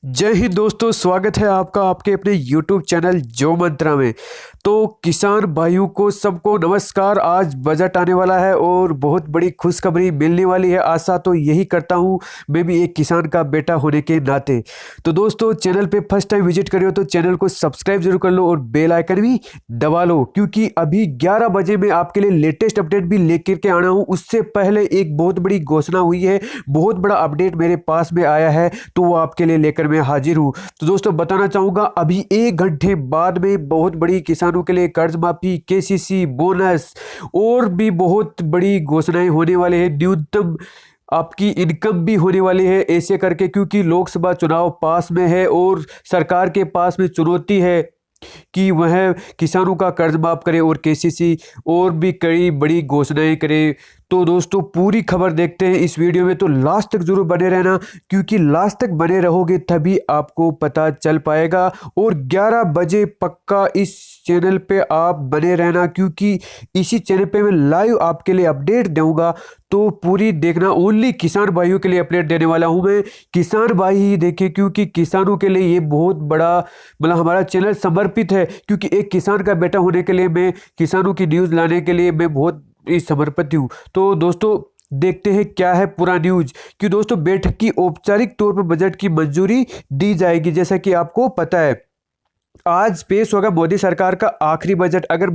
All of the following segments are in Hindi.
जय हिंद दोस्तों, स्वागत है आपका आपके अपने YouTube चैनल जो मंत्रा में। तो किसान भाइयों को सबको नमस्कार। आज बजट आने वाला है और बहुत बड़ी खुशखबरी मिलने वाली है। आशा तो यही करता हूँ मैं भी एक किसान का बेटा होने के नाते। तो दोस्तों, चैनल पे फर्स्ट टाइम विजिट कर रहे हो तो चैनल को सब्सक्राइब जरूर कर लो और बेल आइकन भी दबा लो, क्योंकि अभी 11 बजे मैं आपके लिए लेटेस्ट अपडेट भी लेकर के आना हूँ। उससे पहले एक बहुत बड़ी घोषणा हुई है, बहुत बड़ा अपडेट मेरे पास में आया है, तो वो आपके लिए लेकर मैं हाजिर हूँ। तो दोस्तों, बताना चाहूंगा अभी 1 घंटे बाद में बहुत बड़ी किसानों के लिए कर्ज माफी, केसीसी, बोनस और भी बहुत बड़ी घोषणाएं होने वाले हैं। न्यूनतम आपकी इनकम भी होने वाली है ऐसे करके, क्योंकि लोकसभा चुनाव पास में है और सरकार के पास में चुनौती है कि वह किसानों का कर्ज माफ करे और केसीसी और भी कई बड़ी घोषणाएं करे। तो दोस्तों, पूरी खबर देखते हैं इस वीडियो में, तो लास्ट तक जरूर बने रहना, क्योंकि लास्ट तक बने रहोगे तभी आपको पता चल पाएगा। और 11 बजे पक्का इस चैनल पे आप बने रहना, क्योंकि इसी चैनल पे मैं लाइव आपके लिए अपडेट दूंगा। तो पूरी देखना, ओनली किसान भाइयों के लिए अपडेट देने वाला हूं मैं। किसान भाई ही देखें, क्योंकि किसानों के लिए ये बहुत बड़ा मतलब हमारा चैनल समर्पित है, क्योंकि एक किसान का बेटा होने के लिए मैं किसानों की न्यूज़ लाने के लिए मैं बहुत ही समर्पित हूँ। तो दोस्तों, देखते हैं क्या है पूरा न्यूज। कि दोस्तों, बैठक की औपचारिक तौर पर बजट की मंजूरी दी जाएगी। जैसा कि आपको पता है, आज पेश होगा मोदी सरकार का आखिरी बजट। अगर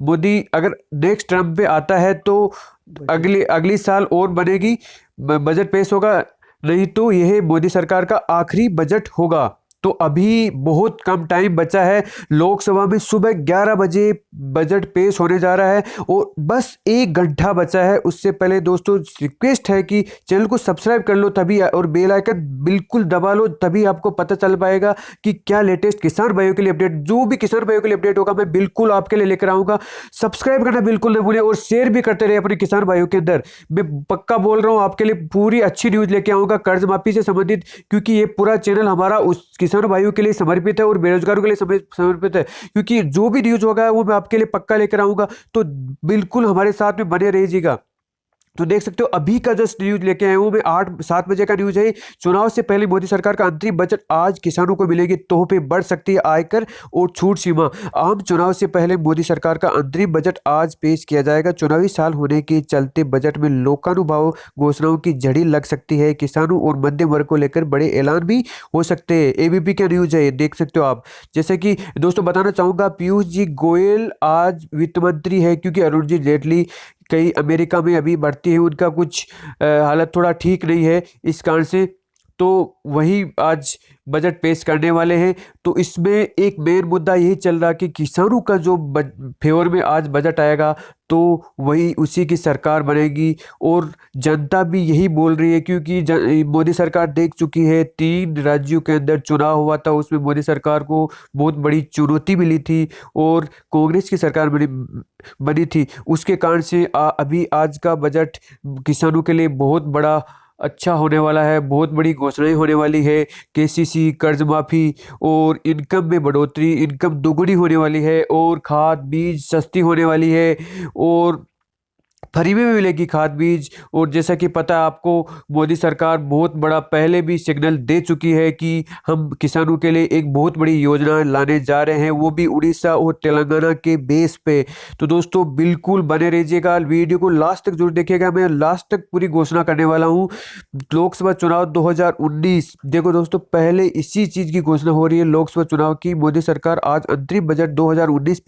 मोदी अगर नेक्स्ट टर्म पे आता है तो अगले अगली साल और बनेगी, बजट पेश होगा। नहीं तो यह मोदी सरकार का आखिरी बजट होगा। तो अभी बहुत कम टाइम बचा है। लोकसभा में सुबह 11 बजे बजट पेश होने जा रहा है और बस 1 घंटा बचा है। उससे पहले दोस्तों, रिक्वेस्ट है कि चैनल को सब्सक्राइब कर लो तभी, और बेल आइकन बिल्कुल दबा लो, तभी आपको पता चल पाएगा कि क्या लेटेस्ट किसान भाइयों के लिए अपडेट, जो भी किसान भाइयों के लिए अपडेट होगा मैं बिल्कुल आपके लिए लेकर आऊंगा। सब्सक्राइब करना बिल्कुल न भूलें और शेयर भी करते रहे अपने किसान भाइयों के अंदर। मैं पक्का बोल रहा हूँ, आपके लिए पूरी अच्छी न्यूज लेके आऊंगा कर्ज माफी से संबंधित, क्योंकि ये पूरा चैनल हमारा उस किसान भाइयों के लिए समर्पित है और बेरोजगारों के लिए समर्पित है। क्योंकि जो भी न्यूज होगा वो मैं आपके लिए पक्का लेकर आऊंगा, तो बिल्कुल हमारे साथ में बने रहिएगा। तो देख सकते हो, अभी का जस्ट न्यूज लेके आए हूं मैं, 8-7 बजे का न्यूज है। चुनाव से पहले मोदी सरकार का अंतरिम बजट, आज किसानों को मिलेगी तोहफे, बढ़ सकती है आयकर और छूट सीमा। आम चुनाव से पहले मोदी सरकार का अंतरिम बजट आज पेश किया जाएगा। चुनावी साल होने के चलते बजट में लोकानुभाव घोषणाओं की झड़ी लग सकती है। किसानों और मध्यम वर्ग को लेकर बड़े ऐलान भी हो सकते हैं। एबीपी का न्यूज है, देख सकते हो आप। जैसे कि दोस्तों, बताना चाहूंगा, पीयूष जी गोयल आज वित्त मंत्री है, क्योंकि अरुण जी जेटली कई अमेरिका में अभी बढ़ती है, उनका कुछ हालत थोड़ा ठीक नहीं है इस कारण से, तो वही आज बजट पेश करने वाले हैं। तो इसमें एक मेन मुद्दा यही चल रहा कि किसानों का जो फेवर में आज बजट आएगा तो वही उसी की सरकार बनेगी। और जनता भी यही बोल रही है, क्योंकि मोदी सरकार देख चुकी है, 3 राज्यों के अंदर चुनाव हुआ था, उसमें मोदी सरकार को बहुत बड़ी चुनौती मिली थी और कांग्रेस की सरकार बनी थी। उसके कारण से अभी आज का बजट किसानों के लिए बहुत बड़ा अच्छा होने वाला है। बहुत बड़ी घोषणाएं होने वाली है, केसीसी, कर्ज माफी और इनकम में बढ़ोतरी, इनकम दोगुनी होने वाली है और खाद बीज सस्ती होने वाली है और फ्री में भी मिलेगी खाद बीज। और जैसा कि पता है आपको, मोदी सरकार बहुत बड़ा पहले भी सिग्नल दे चुकी है कि हम किसानों के लिए एक बहुत बड़ी योजना लाने जा रहे हैं, वो भी उड़ीसा और तेलंगाना के बेस पे। तो दोस्तों, बिल्कुल बने रहिएगा, वीडियो को लास्ट तक जरूर देखिएगा। मैं लास्ट तक पूरी घोषणा करने वाला हूँ। लोकसभा चुनाव 2019, देखो दोस्तों, पहले इसी चीज़ की घोषणा हो रही है लोकसभा चुनाव की। मोदी सरकार आज अंतरिम बजट 2019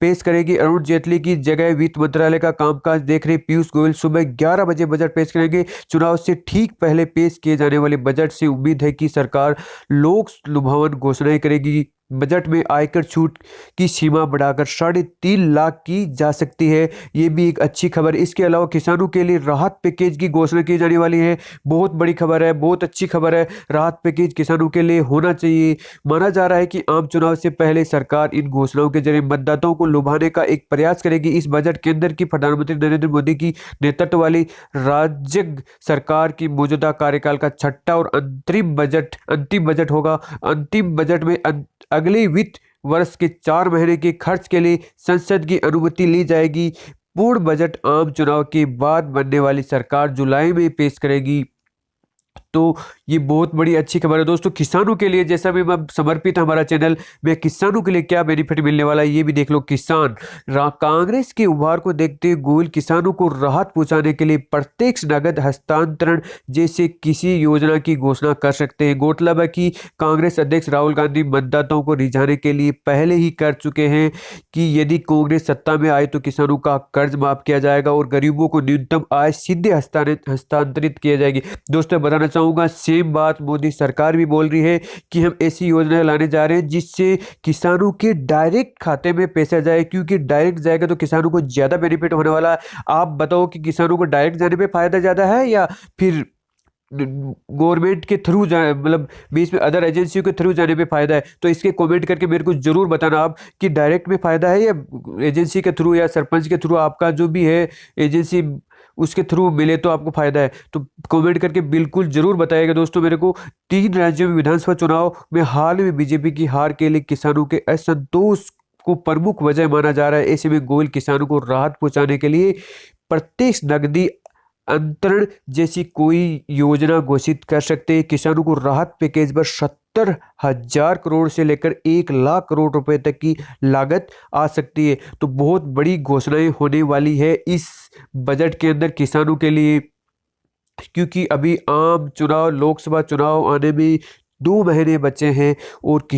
पेश करेगी। अरुण जेटली की जगह वित्त मंत्रालय का कामकाज देख रहे पीयूष गोयल सुबह 11 बजे बजट पेश करेंगे। चुनाव से ठीक पहले पेश किए जाने वाले बजट से उम्मीद है कि सरकार लोक लुभावन घोषणाएं करेगी। बजट में आयकर छूट की सीमा बढ़ाकर 3.5 लाख की जा सकती है, ये भी एक अच्छी खबर। इसके अलावा किसानों के लिए राहत पैकेज की घोषणा की जाने वाली है। बहुत बड़ी खबर है, बहुत अच्छी खबर है। राहत पैकेज किसानों के लिए होना चाहिए। माना जा रहा है कि आम चुनाव से पहले सरकार इन घोषणाओं के जरिए मतदाताओं को लुभाने का एक प्रयास करेगी। इस बजट केंद्र की प्रधानमंत्री नरेंद्र मोदी की नेतृत्व वाली राज्य सरकार की मौजूदा कार्यकाल का छठा और अंतिम बजट होगा। अंतिम बजट में अगले वित्त वर्ष के 4 महीने के खर्च के लिए संसद की अनुमति ली जाएगी। पूर्ण बजट आम चुनाव के बाद बनने वाली सरकार जुलाई में पेश करेगी। तो ये बहुत बड़ी अच्छी खबर है दोस्तों किसानों के लिए। जैसा भी मैं समर्पित है हमारा चैनल में, किसानों के लिए क्या बेनिफिट मिलने वाला है ये भी देख लो। किसान कांग्रेस के उभार को देखते हुए गोयल किसानों को राहत पहुंचाने के लिए प्रत्यक्ष नगद हस्तांतरण जैसे किसी योजना की घोषणा कर सकते हैं। गौरतलब है कि कांग्रेस अध्यक्ष राहुल गांधी मतदाताओं को रिझाने के लिए पहले ही कर चुके हैं कि यदि कांग्रेस सत्ता में आए तो किसानों का कर्ज माफ किया जाएगा और गरीबों को न्यूनतम आय सीधे हस्तांतरित किया जाएगी। दोस्तों बताना चाहूंगा सेम बात मोदी सरकार भी बोल रही है कि हम ऐसी योजनाएं लाने जा रहे हैं जिससे किसानों के डायरेक्ट खाते में पैसा जाए, क्योंकि डायरेक्ट जाएगा तो किसानों को ज्यादा बेनिफिट होने वाला है। आप बताओ कि किसानों को डायरेक्ट जाने पे फायदा ज्यादा है या फिर गवर्नमेंट के थ्रू मतलब बीच में अदर एजेंसियों के थ्रू जाने पे फायदा है? तो इसके कमेंट करके मेरे को जरूर बताना आप कि डायरेक्ट में फायदा है या एजेंसी के थ्रू या सरपंच के थ्रू, आपका जो भी है एजेंसी उसके थ्रू मिले तो आपको फायदा है। तो कमेंट करके बिल्कुल जरूर बताइएगा दोस्तों मेरे को। 3 राज्यों में विधानसभा चुनाव में हाल में बीजेपी की हार के लिए किसानों के असंतोष को प्रमुख वजह माना जा रहा है। ऐसे में गोयल किसानों को राहत पहुंचाने के लिए प्रत्यक्ष नकदी अंतरण जैसी कोई योजना घोषित कर सकते हैं। किसानों को राहत पैकेज पर 70,000 करोड़ से लेकर 1 लाख करोड़ रुपए तक की लागत आ सकती है। तो बहुत बड़ी घोषणाएं होने वाली है इस बजट के अंदर किसानों के लिए, क्योंकि अभी आम चुनाव लोकसभा चुनाव आने में 2 महीने बचे हैं और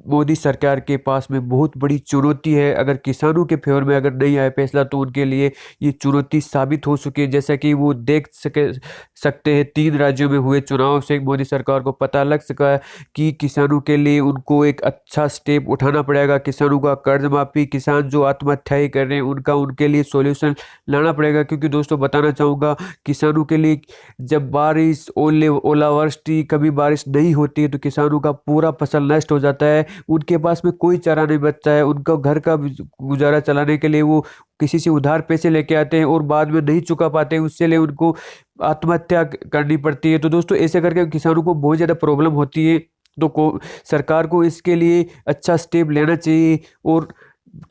मोदी सरकार के पास में बहुत बड़ी चुनौती है। अगर किसानों के फेवर में अगर नहीं आए फैसला तो उनके लिए ये चुनौती साबित हो चुकी है। जैसा कि वो देख सकते हैं 3 राज्यों में हुए चुनाव से मोदी सरकार को पता लग सका है कि किसानों के लिए उनको एक अच्छा स्टेप उठाना पड़ेगा। किसानों का कर्ज माफी, किसान जो आत्महत्याएं कर रहे हैं उनका उनके लिए सॉल्यूशन लाना पड़ेगा। क्योंकि दोस्तों बताना चाहूँगा किसानों के लिए जब बारिश ओलावृष्टि कभी बारिश नहीं होती है तो किसानों का पूरा फसल नष्ट हो जाता है। उनके पास में कोई चारा नहीं बचता है। उनका घर का गुजारा चलाने के लिए वो किसी से उधार पैसे लेके आते हैं और बाद में नहीं चुका पाते, उससे लिए उनको आत्महत्या करनी पड़ती है। तो दोस्तों ऐसे करके किसानों को बहुत ज़्यादा प्रॉब्लम होती है। तो सरकार को इसके लिए अच्छा स्टेप लेना चाहिए और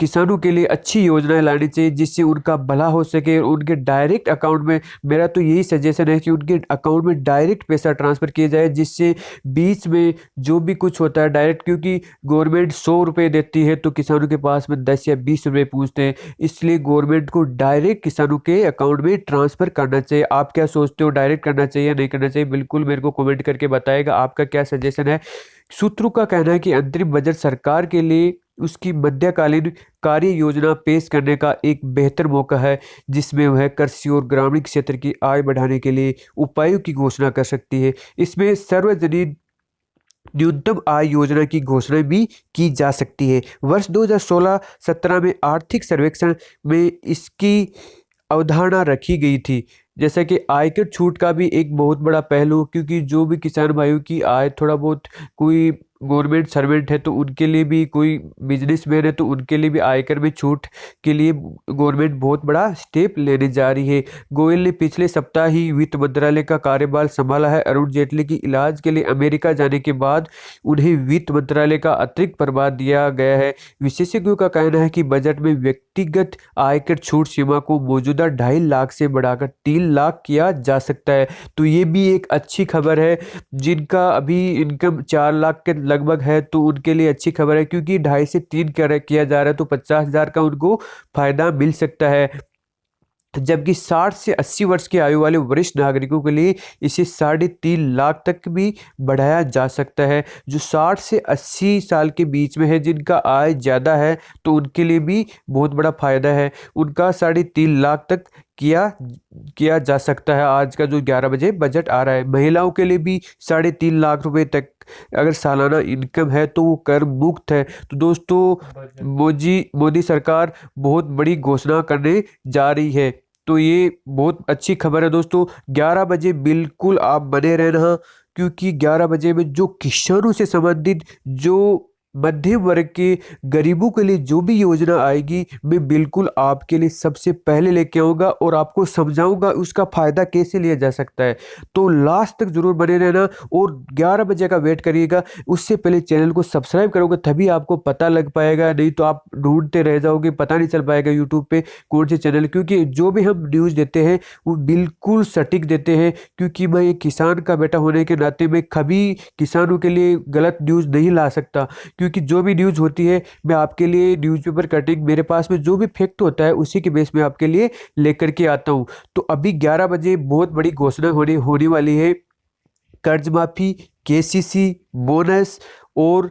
किसानों के लिए अच्छी योजनाएं लानी चाहिए जिससे उनका भला हो सके। उनके डायरेक्ट अकाउंट में, मेरा तो यही सजेशन है कि उनके अकाउंट में डायरेक्ट पैसा ट्रांसफ़र किया जाए, जिससे बीच में जो भी कुछ होता है डायरेक्ट, क्योंकि गवर्नमेंट 100 रुपये देती है तो किसानों के पास में 10 या 20 रुपये पूछते हैं। इसलिए गवर्नमेंट को डायरेक्ट किसानों के अकाउंट में ट्रांसफ़र करना चाहिए। आप क्या सोचते हो, डायरेक्ट करना चाहिए या नहीं करना चाहिए? बिल्कुल मेरे को कमेंट करके बताएगा आपका क्या सजेशन है। सूत्रों का कहना है कि अंतरिम बजट सरकार के लिए उसकी मध्यकालीन कार्य योजना पेश करने का एक बेहतर मौका है, जिसमें वह कृषि और ग्रामीण क्षेत्र की आय बढ़ाने के लिए उपायों की घोषणा कर सकती है। इसमें सार्वजनिक न्यूनतम आय योजना की घोषणा भी की जा सकती है। वर्ष 2016-17 में आर्थिक सर्वेक्षण में इसकी अवधारणा रखी गई थी। जैसा कि आयकर छूट का भी एक बहुत बड़ा पहलू, क्योंकि जो भी किसान भाइयों की आय थोड़ा बहुत, कोई गवर्नमेंट सर्वेंट है तो उनके लिए भी, कोई बिजनेसमैन है तो उनके लिए भी आयकर में छूट के लिए गवर्नमेंट बहुत बड़ा स्टेप लेने जा रही है। गोयल ने पिछले सप्ताह ही वित्त मंत्रालय का कार्यभार संभाला है। अरुण जेटली की इलाज के लिए अमेरिका जाने के बाद उन्हें वित्त मंत्रालय का अतिरिक्त प्रभार दिया गया है। विशेषज्ञों का कहना है कि बजट में व्यक्तिगत आयकर छूट सीमा को मौजूदा 2.5 लाख से बढ़ाकर 3 लाख किया जा सकता है। तो ये भी एक अच्छी खबर है। जिनका अभी इनकम 4 लाख के लगभग है तो उनके लिए अच्छी खबर है, क्योंकि 2.5 से 3 किया जा रहा है तो 50,000 का उनको फायदा मिल सकता है। जबकि 60 से 80 वर्ष की आयु वाले वरिष्ठ नागरिकों के लिए इसे 3.5 लाख तक भी बढ़ाया जा सकता है। जो 60 से 80 साल के बीच में है, जिनका आय ज़्यादा है, तो उनके लिए भी बहुत बड़ा फायदा है। उनका 3.5 लाख तक किया जा सकता है। आज का जो 11 बजे बजट आ रहा है, महिलाओं के लिए भी 3.5 लाख रुपए तक अगर सालाना इनकम है तो वो कर मुक्त है। तो दोस्तों मोदी सरकार बहुत बड़ी घोषणा करने जा रही है, तो ये बहुत अच्छी खबर है दोस्तों। 11 बजे बिल्कुल आप बने रहना, क्योंकि 11 बजे में जो किसानों से संबंधित जो मध्यम वर्ग के गरीबों के लिए जो भी योजना आएगी मैं बिल्कुल आपके लिए सबसे पहले लेके आऊँगा और आपको समझाऊंगा उसका फ़ायदा कैसे लिया जा सकता है। तो लास्ट तक ज़रूर बने रहना और 11 बजे का वेट करिएगा। उससे पहले चैनल को सब्सक्राइब करोगे तभी आपको पता लग पाएगा, नहीं तो आप ढूंढते रह जाओगे, पता नहीं चल पाएगा यूट्यूब पे कौन से चैनल, क्योंकि जो भी हम न्यूज़ देते हैं वो बिल्कुल सटीक देते हैं। क्योंकि मैं एक किसान का बेटा होने के नाते मैं कभी किसानों के लिए गलत न्यूज़ नहीं ला सकता, क्योंकि जो भी न्यूज़ होती है मैं आपके लिए न्यूज़पेपर कटिंग, मेरे पास में जो भी फैक्ट होता है उसी के बेस में आपके लिए लेकर के आता हूँ। तो अभी 11 बजे बहुत बड़ी घोषणा होने वाली है। कर्ज माफी, केसीसी, बोनस और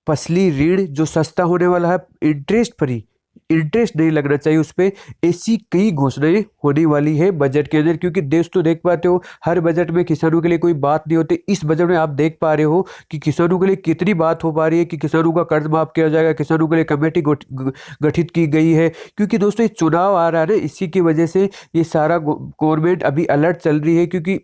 फसली ऋण जो सस्ता होने वाला है, इंटरेस्ट फ्री, इंटरेस्ट नहीं लगना चाहिए उस पर, ऐसी कई घोषणाएं होने वाली है बजट के अंदर। क्योंकि देश तो देख पाते हो हर बजट में किसानों के लिए कोई बात नहीं होती, इस बजट में आप देख पा रहे हो कि किसानों के लिए कितनी बात हो पा रही है कि किसानों का कर्ज माफ किया जाएगा, किसानों के लिए कमेटी गठित की गई है। क्योंकि दोस्तों ये चुनाव आ रहा है ना, इसी की वजह से ये सारा गवर्नमेंट अभी अलर्ट चल रही है, क्योंकि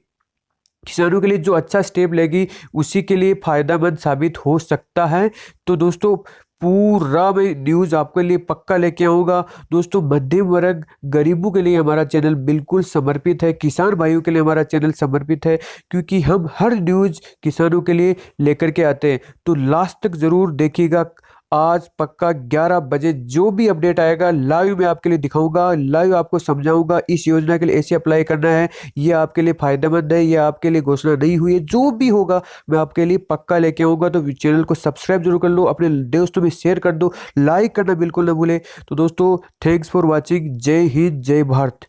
किसानों के लिए जो अच्छा स्टेप लेगी उसी के लिए फायदेमंद साबित हो सकता है। तो दोस्तों पूरा मैं न्यूज़ आपके लिए पक्का लेके आऊँगा। दोस्तों मध्यम वर्ग गरीबों के लिए हमारा चैनल बिल्कुल समर्पित है, किसान भाइयों के लिए हमारा चैनल समर्पित है, क्योंकि हम हर न्यूज़ किसानों के लिए लेकर के आते हैं। तो लास्ट तक ज़रूर देखिएगा। आज पक्का 11 बजे जो भी अपडेट आएगा लाइव मैं आपके लिए दिखाऊंगा, लाइव आपको समझाऊंगा इस योजना के लिए ऐसे अप्लाई करना है, ये आपके लिए फायदेमंद है, ये आपके लिए घोषणा नहीं हुई है, जो भी होगा मैं आपके लिए पक्का लेके आऊंगा। तो चैनल को सब्सक्राइब जरूर कर लो, अपने दोस्तों में शेयर कर दो, लाइक करना बिल्कुल ना भूले। तो दोस्तों थैंक्स फॉर वॉचिंग। जय हिंद, जय भारत।